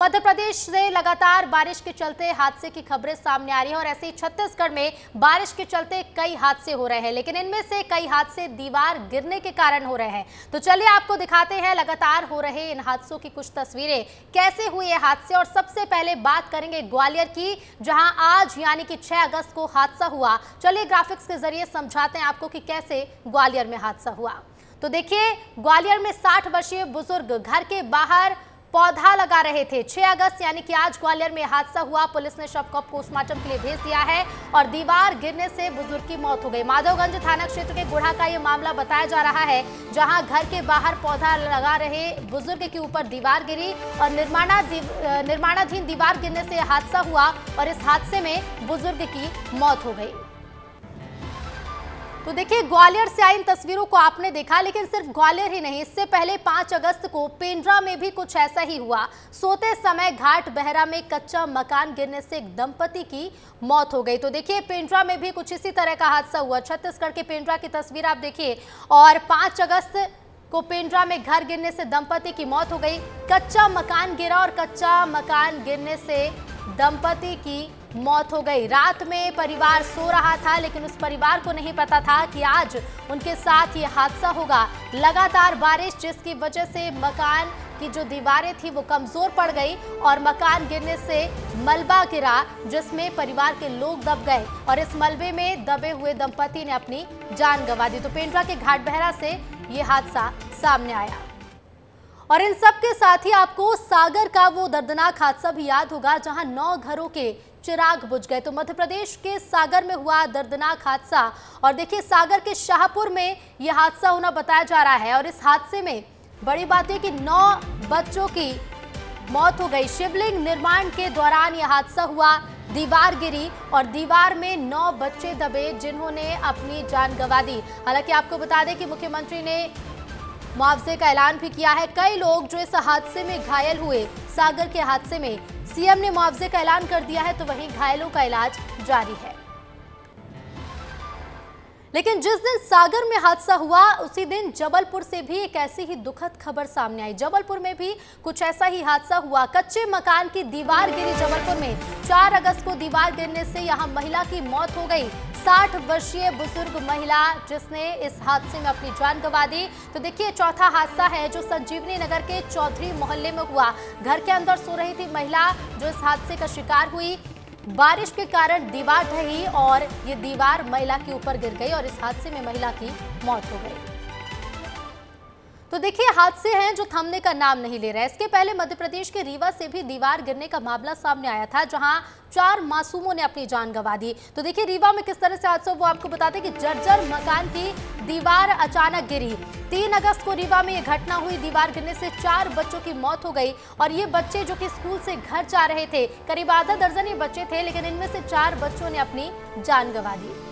मध्य प्रदेश से लगातार बारिश के चलते हादसे की खबरें सामने आ रही हैं और ऐसे ही छत्तीसगढ़ में बारिश के चलते कई हादसे हो रहे हैं, लेकिन इनमें से कई हादसे दीवार गिरने के कारण हो रहे हैं। तो चलिए आपको दिखाते हैं लगातार हो रहे इन हादसों की कुछ तस्वीरें, कैसे हुए ये हादसे। और सबसे पहले बात करेंगे ग्वालियर की, जहां आज यानी कि 6 अगस्त को हादसा हुआ। चलिए ग्राफिक्स के जरिए समझाते हैं आपको कि कैसे ग्वालियर में हादसा हुआ। तो देखिए, ग्वालियर में 60 वर्षीय बुजुर्ग घर के बाहर पौधा लगा रहे थे। 6 अगस्त यानी कि आज ग्वालियर में हादसा हुआ। पुलिस ने शव को पोस्टमार्टम के लिए भेज दिया है और दीवार गिरने से बुजुर्ग की मौत हो गई। माधवगंज थाना क्षेत्र के गुढ़ा का यह मामला बताया जा रहा है, जहां घर के बाहर पौधा लगा रहे बुजुर्ग के ऊपर दीवार गिरी और निर्माणाधीन दीवार गिरने से हादसा हुआ और इस हादसे में बुजुर्ग की मौत हो गई। तो देखिए, ग्वालियर से आई इन तस्वीरों को आपने देखा, लेकिन सिर्फ ग्वालियर ही नहीं, इससे पहले 5 अगस्त को पेंड्रा में भी कुछ ऐसा ही हुआ। सोते समय घाट बहरा में कच्चा मकान गिरने से एक दंपति की मौत हो गई। तो देखिए, पेंड्रा में भी कुछ इसी तरह का हादसा हुआ। छत्तीसगढ़ के पेंड्रा की तस्वीर आप देखिए। और 5 अगस्त को पेंड्रा में घर गिरने से दंपति की मौत हो गई। कच्चा मकान गिरा और कच्चा मकान गिरने से दंपति की मौत हो गई। रात में परिवार सो रहा था, लेकिन उस परिवार को नहीं पता था कि आज उनके साथ ये हादसा होगा। लगातार बारिश, जिसकी वजह से मकान की जो दीवारें थी वो कमजोर पड़ गई और मकान गिरने से मलबा गिरा, जिसमें परिवार के लोग दब गए और इस मलबे में दबे हुए दंपति ने अपनी जान गंवा दी। तो पेंड्रा के घाट बहरा से ये हादसा सामने आया। और इन सब के साथ ही आपको सागर का वो दर्दनाक हादसा भी याद होगा, जहां 9 घरों के चिराग बुझ गए। तो मध्य प्रदेश के सागर में हुआ दर्दनाक हादसा। और देखिए, सागर के शाहपुर में यह हादसा होना बताया जा रहा है और इस हादसे में बड़ी बात है कि 9 बच्चों की मौत हो गई। शिवलिंग निर्माण के दौरान यह हादसा हुआ। दीवार गिरी और दीवार में 9 बच्चे दबे, जिन्होंने अपनी जान गंवा दी। हालांकि आपको बता दें कि मुख्यमंत्री ने मुआवजे का ऐलान भी किया है। कई लोग जो इस हादसे में घायल हुए, सागर के हादसे में सीएम ने मुआवजे का ऐलान कर दिया है, तो वहीं घायलों का इलाज जारी है। लेकिन जिस दिन सागर में हादसा हुआ, उसी दिन जबलपुर से भी एक ऐसी ही दुखद खबर सामने आई। जबलपुर में भी कुछ ऐसा ही हादसा हुआ। कच्चे मकान की दीवार गिरी जबलपुर में। 4 अगस्त को दीवार गिरने से यहां महिला की मौत हो गई। 60 वर्षीय बुजुर्ग महिला, जिसने इस हादसे में अपनी जान गंवा दी। तो देखिए, चौथा हादसा है जो संजीवनी नगर के चौधरी मोहल्ले में हुआ। घर के अंदर सो रही थी महिला, जो इस हादसे का शिकार हुई। बारिश के कारण दीवार ढही और ये दीवार महिला के ऊपर गिर गई और इस हादसे में महिला की मौत हो गई। तो देखिए, हादसे हैं जो थमने का नाम नहीं ले रहे। इसके पहले मध्य प्रदेश के रीवा से भी दीवार गिरने का मामला सामने आया था, जहां 4 मासूमों ने अपनी जान गंवा दी। तो देखिए, रीवा में किस तरह से हादसा वो आपको बताते कि जर्जर मकान की दीवार अचानक गिरी। 3 अगस्त को रीवा में यह घटना हुई। दीवार गिरने से 4 बच्चों की मौत हो गई और ये बच्चे जो कि स्कूल से घर जा रहे थे, करीब आधा दर्जन ये बच्चे थे, लेकिन इनमें से 4 बच्चों ने अपनी जान गंवा दी।